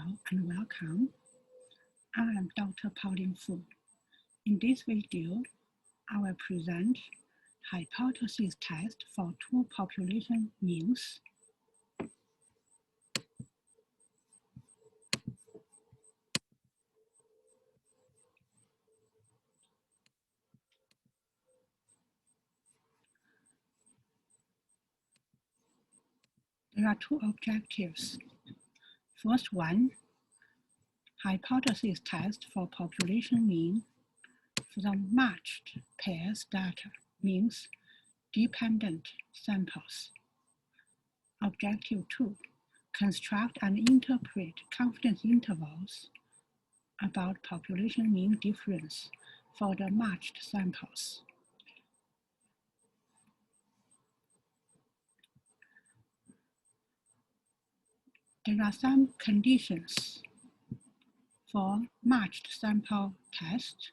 Hello and welcome. I am Dr. Pauline Fu. In this video, I will present hypothesis test for two population means. There are two objectives. First one, hypothesis test for population mean for the matched pairs data, means dependent samples. Objective 2, construct and interpret confidence intervals about population mean difference for the matched samples. There are some conditions for matched sample test.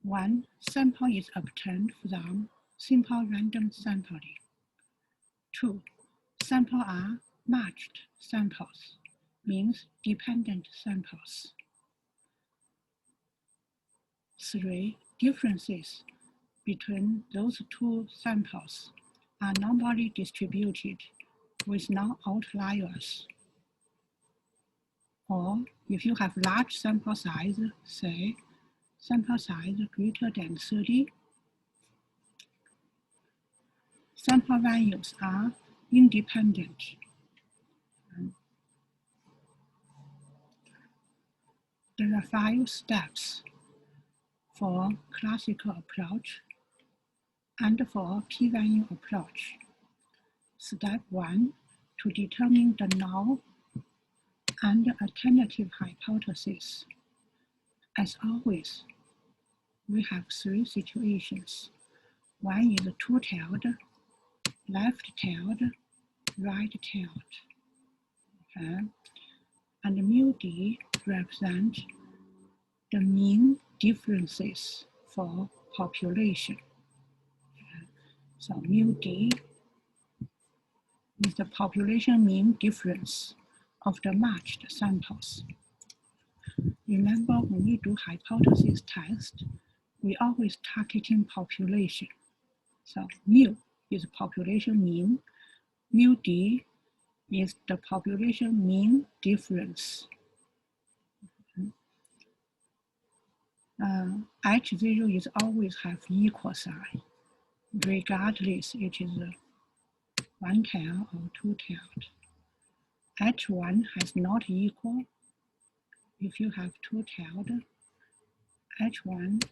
One, sample is obtained from simple random sampling. Two, samples are matched samples, means dependent samples. Three, differences between those two samples are normally distributed with no outliers. Or if you have large sample size, say sample size greater than 30, sample values are independent. There are 5 steps for classical approach and for p-value approach. Step 1, to determine the null and alternative hypothesis. As always, we have 3 situations. One is two-tailed, left-tailed, right-tailed. Okay. And mu d represents the mean differences for population. Okay. So mu d is the population mean difference of the matched samples. Remember, when we do hypothesis test, we always targeting population. So mu is population mean, mu d is the population mean difference. H0 is always have equal sign, regardless it is one-tailed or two-tailed. H1 has not equal. If you have two-tailed, H1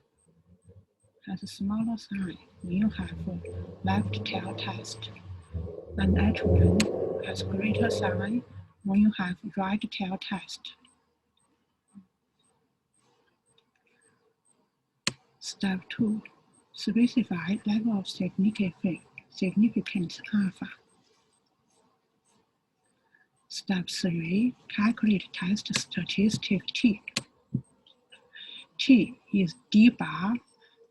has a smaller sign when you have a left tail test, and H1 has greater sign when you have right tail test. Step 2, specify level of significance alpha. Step 3, calculate test statistic T. T is D bar.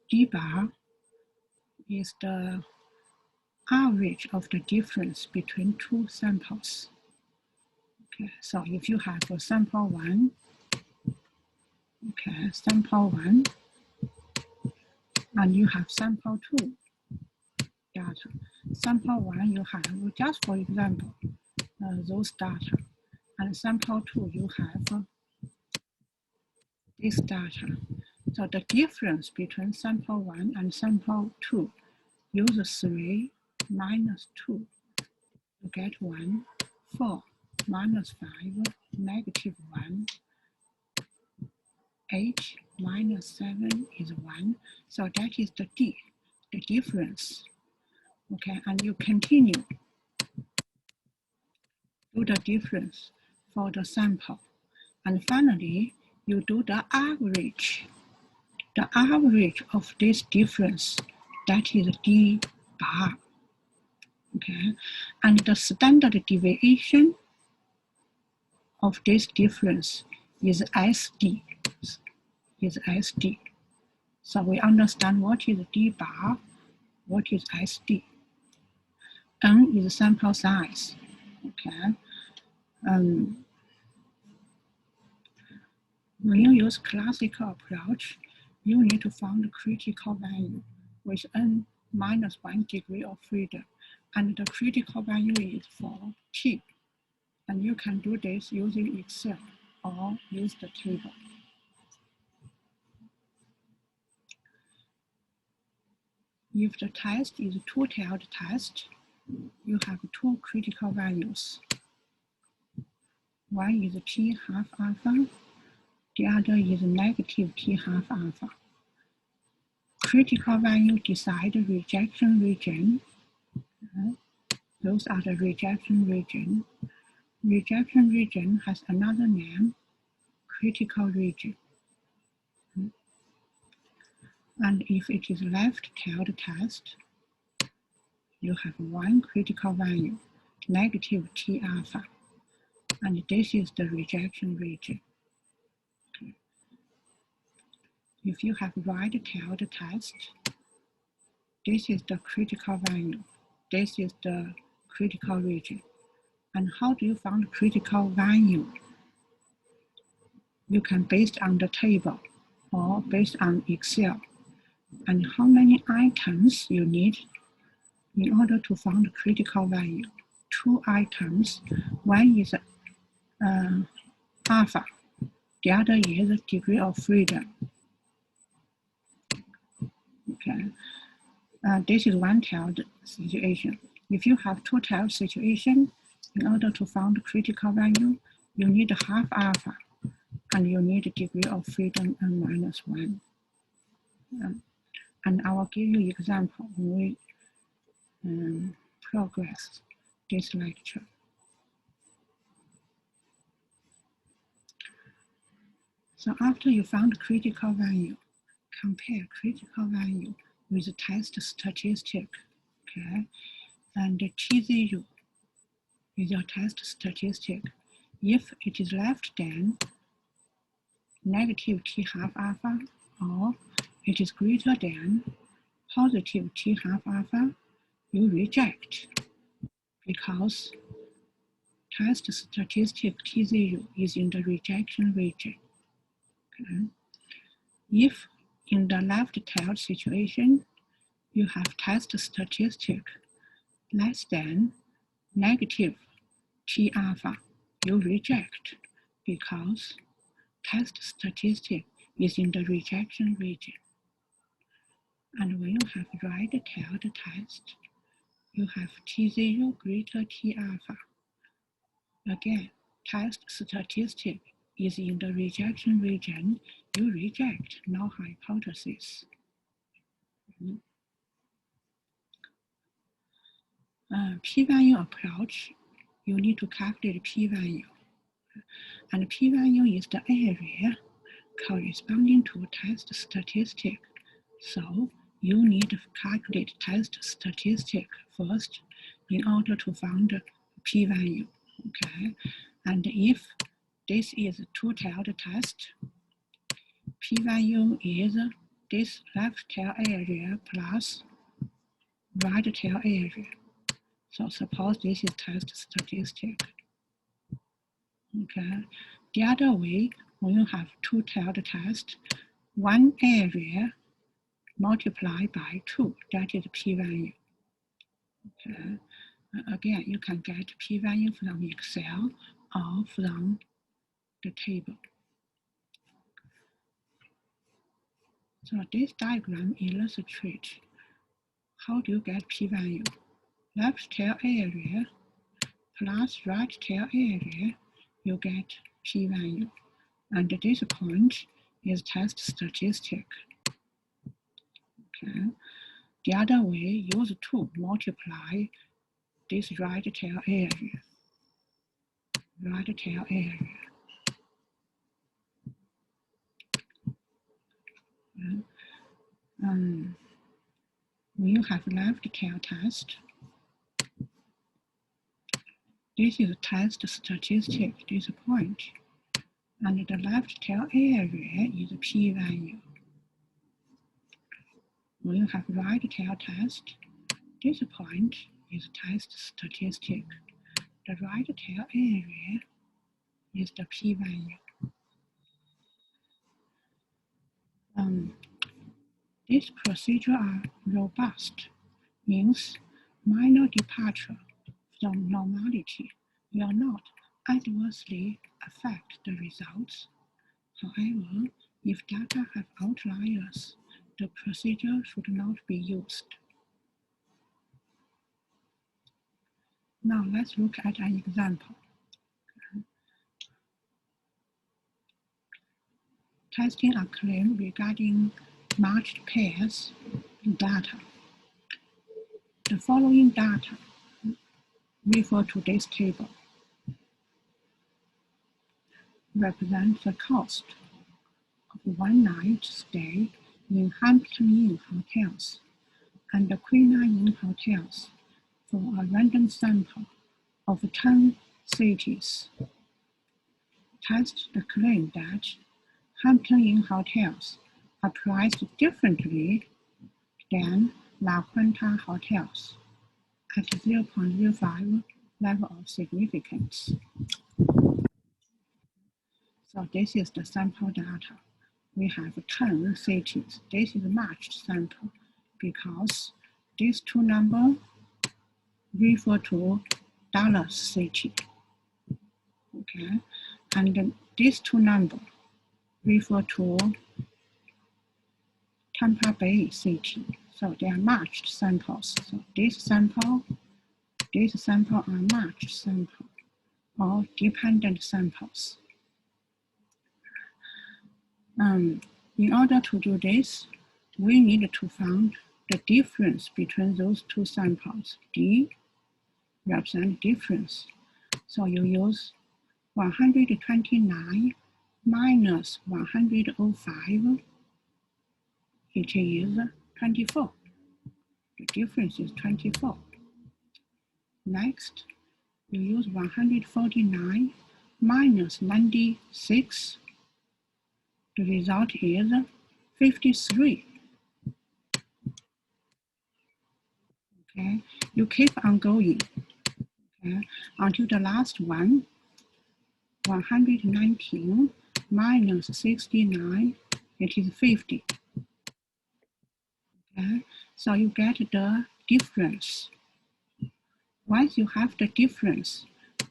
D bar is the average of the difference between two samples. Okay, so if you have a sample 1, okay, sample 1, and you have sample 2 data. Sample 1 you have, just for example, those data, and sample 2 you have this data. So the difference between sample 1 and sample 2, use 3 minus 2, you get 1, 4 minus 5, negative 1, 8 minus 7 is 1. So that is the D, the difference. Okay, and you continue do the difference for the sample. And finally, you do the average. The average of this difference, that is D bar. Okay, and the standard deviation of this difference is SD. Is SD. So we understand what is D bar, what is SD. N is sample size. Okay. When you use classical approach, you need to find the critical value with n minus 1 degree of freedom, and the critical value is for t. And you can do this using Excel or use the table. If the test is a two-tailed test, you have two critical values. One is t half alpha, the other is negative t half alpha. Critical value decide the rejection region. Those are the rejection region. Rejection region has another name, critical region. And if it is left-tailed test, you have one critical value, negative T alpha. And this is the rejection region. Okay. If you have right-tailed test, this is the critical value. This is the critical region. And how do you find critical value? You can based on the table or based on Excel. And how many items you need in order to find critical value. Two items. One is alpha. The other is degree of freedom. Okay. This is one-tailed situation. If you have two-tailed situation, in order to find critical value, you need half alpha, and you need degree of freedom n minus 1. And I will give you example when we progress this lecture. So after you found critical value, compare critical value with the test statistic, okay? And the T0 is your test statistic. If it is less than negative T half alpha, or it is greater than positive T half alpha, you reject, because test statistic T0 is in the rejection region. Okay? If in the left-tailed situation, you have test statistic less than negative T alpha, you reject, because test statistic is in the rejection region. And when you have right-tailed test, you have T0 greater T alpha. Again, test statistic is in the rejection region, you reject null hypothesis. P-value approach, you need to calculate p-value. And p-value is the area corresponding to test statistic. So you need to calculate test statistic first in order to find p-value. Okay, and if this is a two-tailed test, p-value is this left tail area plus right tail area. So suppose this is test statistic. Okay, the other way, when you have two-tailed test, one area multiplied by 2, that is p-value. Okay. Again, you can get p-value from Excel or from the table. So this diagram illustrates how do you get p-value. Left tail area plus right tail area, you get p-value. And this point is test statistic. Okay. The other way, use 2 multiply this right tail area. Right tail area. When you have left tail test, this is test statistic, this point, and the left tail area is p-value. When you have right tail test, this point is test statistic. The right tail area is the p-value. This procedure are robust, means minor departure from normality will not adversely affect the results. However, if data have outliers, the procedure should not be used. Now let's look at an example. Testing a claim regarding matched pairs data. The following data refer to this table represent the cost of one night stay in Hampton Inn hotels and the Queen Anne Inn hotels for a random sample of 10 cities. Test the claim that Hampton Inn hotels are priced differently than La Quinta hotels at 0.05 level of significance. So this is the sample data. We have 10 cities. This is a matched sample because these two numbers refer to Dallas city. Okay, and these two numbers refer to Tampa Bay city. So they are matched samples. So this sample are matched samples or dependent samples. In order to do this, we need to find the difference between those two samples. D represents difference. So you use 129 minus 105. It is 24. The difference is 24. Next, you use 149 minus 96. The result is 53. Okay, you keep on going, okay, until the last one, 119 minus 69, it is 50. Okay, so you get the difference. Once you have the difference,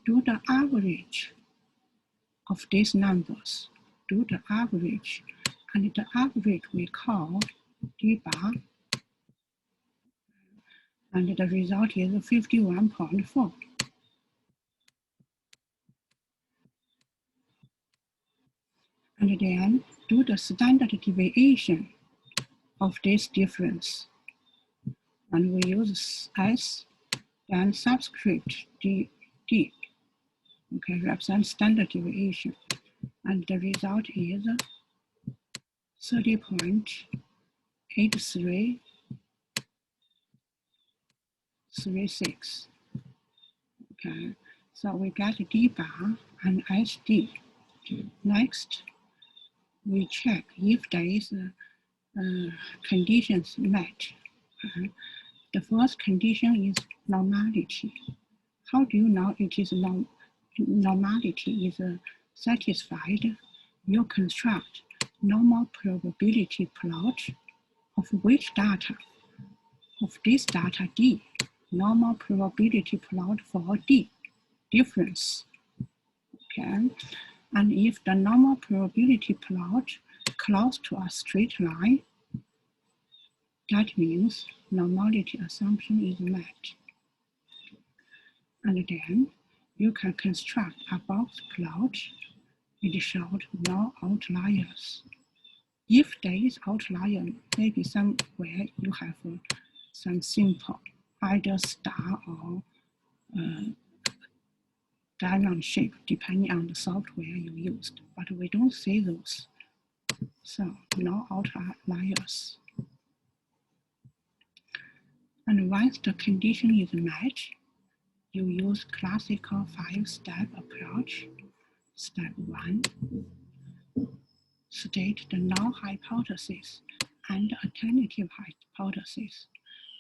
do the average of these numbers. Do the average, and the average we call D bar, and the result is 51.4. And then do the standard deviation of this difference. And we use S and subscript D, okay, represent standard deviation. And the result is 30.8336. Okay, so we get D bar and SD. Next, we check if there is conditions met. The first condition is normality. How do you know it is normality is satisfied? You construct normal probability plot of which data? Of this data D. Normal probability plot for D difference. Okay, and if the normal probability plot close to a straight line, that means normality assumption is met. And then you can construct a box plot. It shows no outliers. If there is outlier, maybe somewhere you have some simple, either star or diamond shape, depending on the software you used. But we don't see those. So no outliers. And once the condition is met, you use classical 5-step approach. Step 1, state the null hypothesis and alternative hypothesis.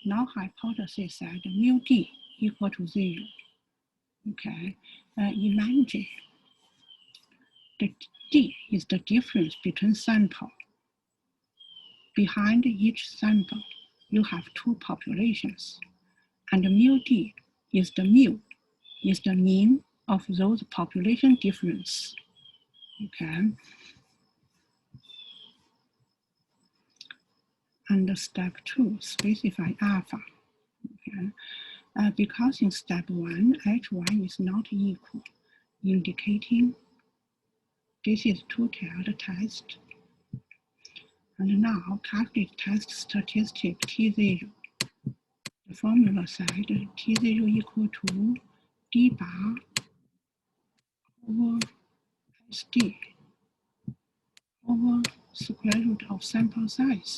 Null hypothesis said mu d equal to 0. Okay, imagine the d is the difference between sample Behind each sample, you have two populations, and mu-d is the mean of those population difference. Okay. And step 2, specify alpha. Okay. Because in step 1, H1 is not equal, indicating this is two-tailed test. And now calculate test statistic T0. The formula said T0 equal to d bar over SD over square root of sample size.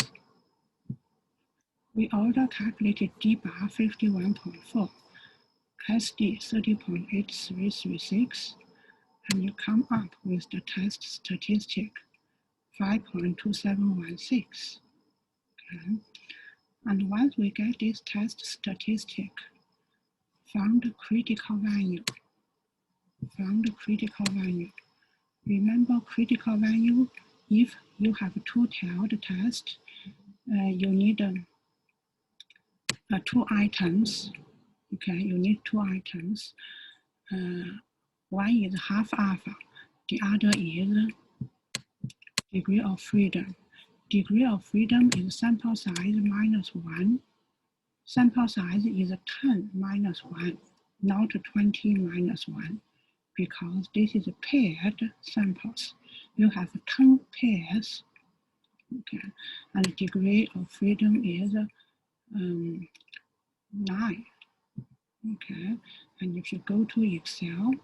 We already calculated d bar 51.4, SD 30.8336, and you come up with the test statistic 5.2716. Okay. And once we get this test statistic, found the critical value. Remember critical value, if you have a two-tailed test, you need two items. Okay, you need two items. One is half alpha, the other is degree of freedom. Degree of freedom is sample size minus 1. Sample size is 10 minus 1, not 20 minus 1, because this is paired samples. You have 10 pairs, okay, and degree of freedom is 9, okay. And if you go to Excel,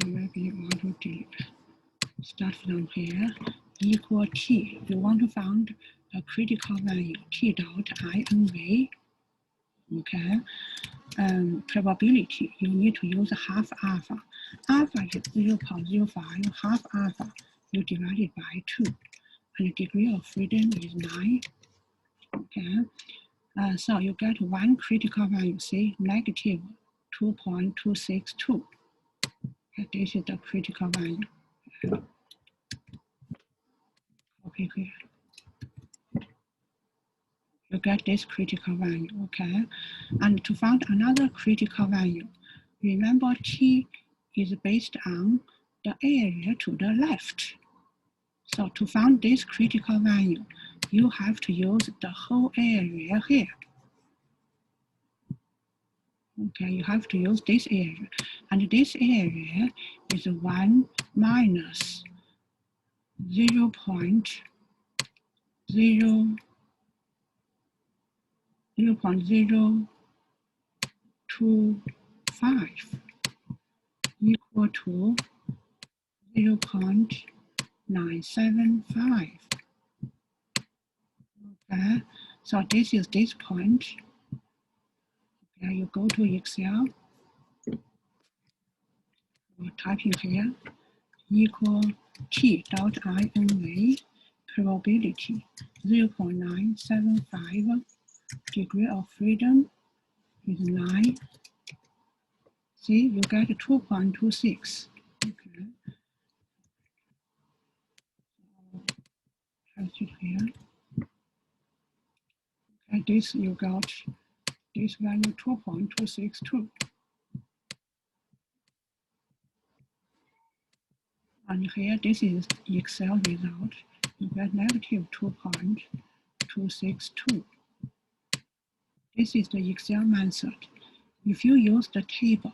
maybe you want to start from here, equal T. You want to find a critical value, T dot INV, okay. Probability, you need to use half alpha. Alpha is 0.05, half alpha, you divide it by 2. And the degree of freedom is 9, okay. So you get one critical value, say negative 2.262. This is the critical value. Okay, here. You get this critical value, okay? And to find another critical value, remember T is based on the area to the left. So to find this critical value, you have to use the whole area here. Okay, you have to use this area. And this area is 1 minus 0.025 equal to 0.975. Okay, so this is this point. Okay, you go to Excel, you type in here, equal T dot INV, probability 0.975, degree of freedom is 9. See, you get 2.26. Okay. Test it here. Okay, this you got this value 2.262. And here, this is Excel result. You get negative 2.262. This is the Excel method. If you use the table,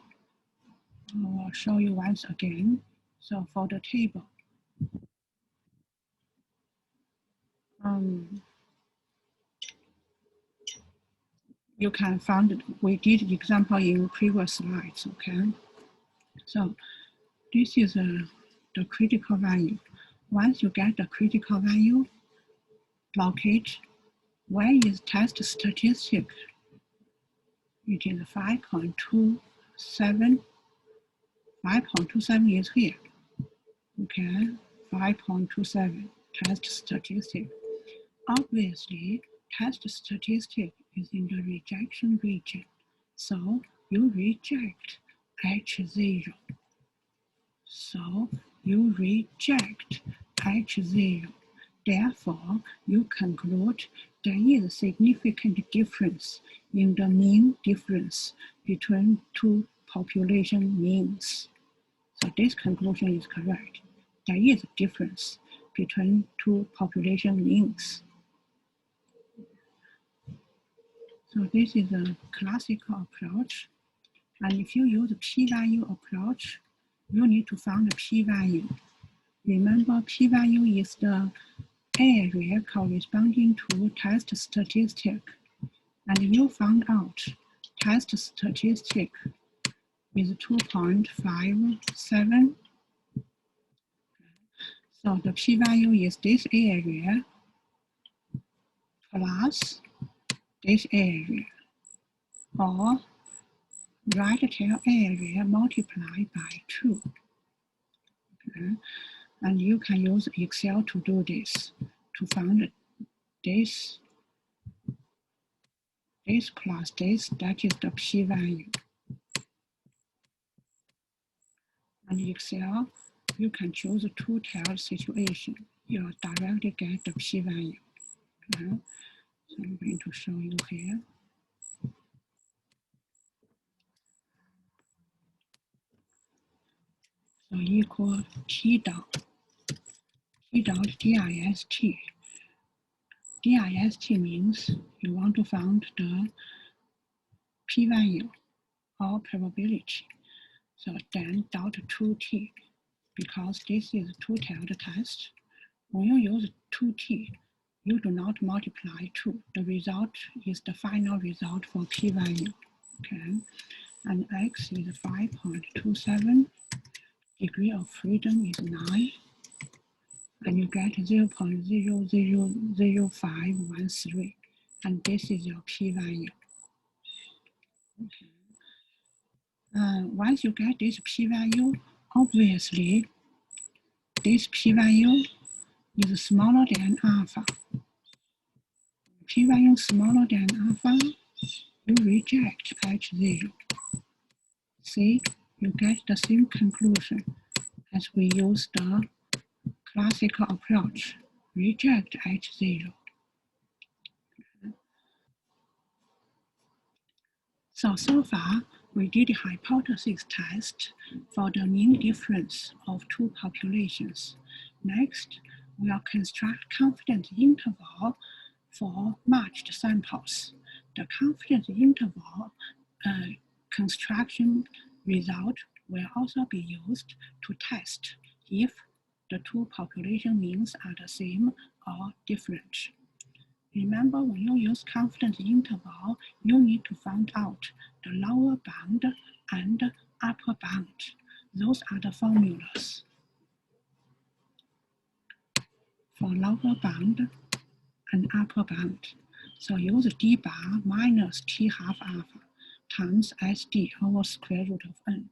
I'll show you once again. So for the table, you can find, we did example in previous slides, okay? So this is the critical value. Once you get the critical value, locate where is test statistic. It is 5.27. 5.27 is here. Okay, 5.27 test statistic. Obviously, test statistic is in the rejection region. So you reject H0. So you reject H0. Therefore, you conclude there is a significant difference in the mean difference between two population means. So this conclusion is correct. There is a difference between two population means. So this is a classical approach. And if you use a p-value approach, you need to find the p-value. Remember, p-value is the area corresponding to test statistic. And you found out test statistic is 2.57. So the p-value is this area plus this area, or right tail area multiplied by 2. Okay. And you can use Excel to do this, to find this plus this, that is the p-value. And Excel, you can choose a two-tailed situation. You'll directly get the p-value. Okay. So I'm going to show you here. So equal T dot dist. Dist means you want to find the p-value or probability. So then dot 2t, because this is a two-tailed test. When you use 2t, you do not multiply 2. The result is the final result for p-value. Okay, and x is 5.27. Degree of freedom is 9. And you get 0.0000513. And this is your p-value. Okay. Once you get this p-value, obviously, this p-value is smaller than alpha. P-value smaller than alpha, you reject H0. See, you get the same conclusion as we use the classical approach, reject H0. So far, we did a hypothesis test for the mean difference of two populations. Next, we'll construct confidence interval for matched samples. The confidence interval construction result will also be used to test if the two population means are the same or different. Remember, when you use confidence interval, you need to find out the lower bound and upper bound. Those are the formulas for lower bound and upper bound. So use d bar minus t half alpha times SD over square root of n.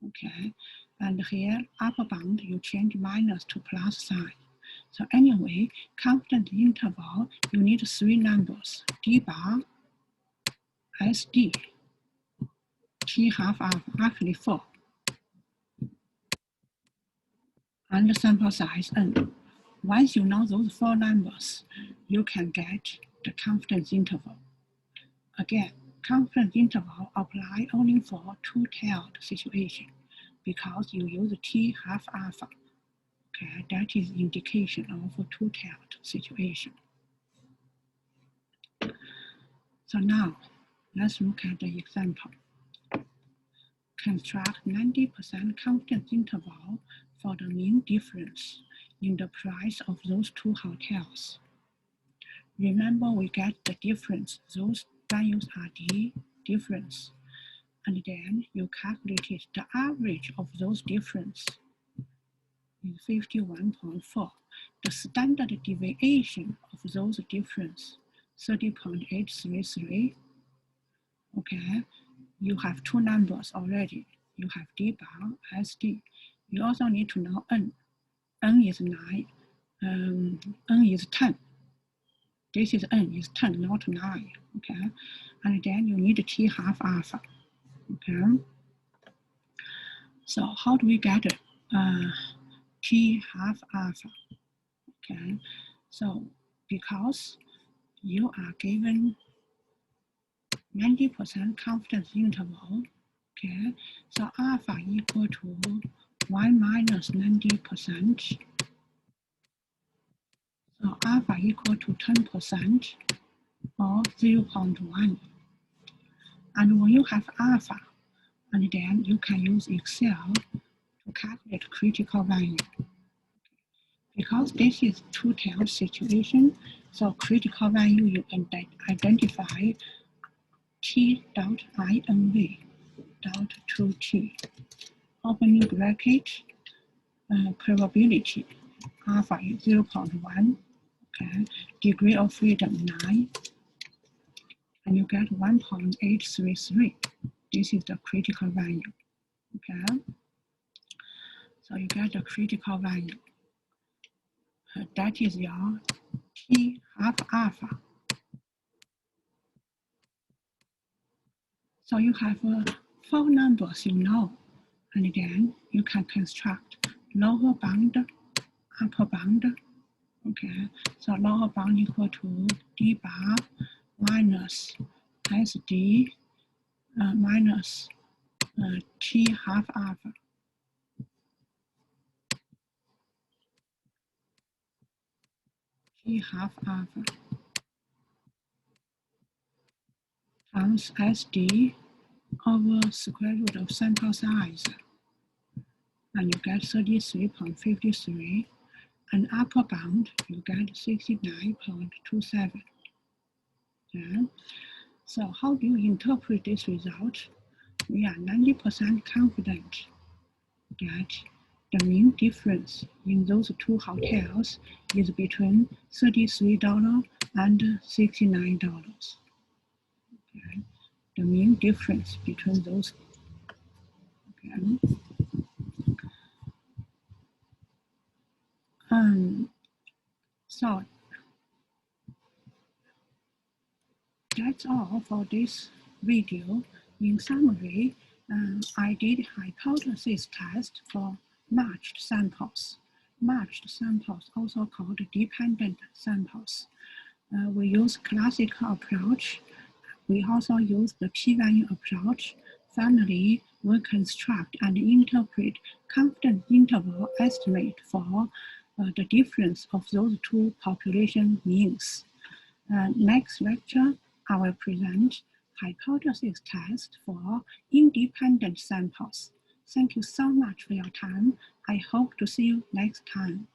Okay, and here upper bound you change minus to plus sign. So anyway, confidence interval, you need three numbers, d bar, SD, t half alpha, actually 4, and the sample size n. Once you know those 4 numbers, you can get the confidence interval. Again, confidence interval apply only for two-tailed situation because you use t half alpha. Okay, that is indication of a two-tailed situation. So now, let's look at the example. Construct 90% confidence interval for the mean difference in the price of those two hotels. Remember, we get the difference. Those values are the difference. And then you calculate the average of those difference is 51.4. The standard deviation of those difference, 30.833. Okay, you have 2 numbers already. You have d bar, SD. You also need to know n. N is 9, n is 10. This is n is 10, not 9. Okay, and then you need t half alpha. Okay. So how do we get t half alpha? Okay. So because you are given 90% confidence interval, okay, so alpha equal to 1 minus 90%, so alpha equal to 10% or 0.1. And when you have alpha, and then you can use Excel to calculate critical value. Because this is two-tailed situation, so critical value you identify t dot inv dot 2t, opening bracket, probability alpha is 0.1, okay, degree of freedom 9, and you get 1.833. This is the critical value, okay? So you get the critical value. That is your t half alpha. So you have 4 numbers you know, and then you can construct lower bound, upper bound. Okay, so lower bound equal to d bar minus sd minus t half alpha. T half alpha times sd over square root of sample size, and you get 33.53, and upper bound you get 69.27. Yeah. So how do you interpret this result? We are 90% confident that the mean difference in those two hotels is between $33 and $69. Okay. The mean difference between those. Okay. So that's all for this video. In summary, I did hypothesis test for matched samples. Matched samples, also called dependent samples. We use classical approach. We also use the p-value approach. Finally, we construct and interpret confidence interval estimate for the difference of those two population means. Next lecture, I will present hypothesis test for independent samples. Thank you so much for your time. I hope to see you next time.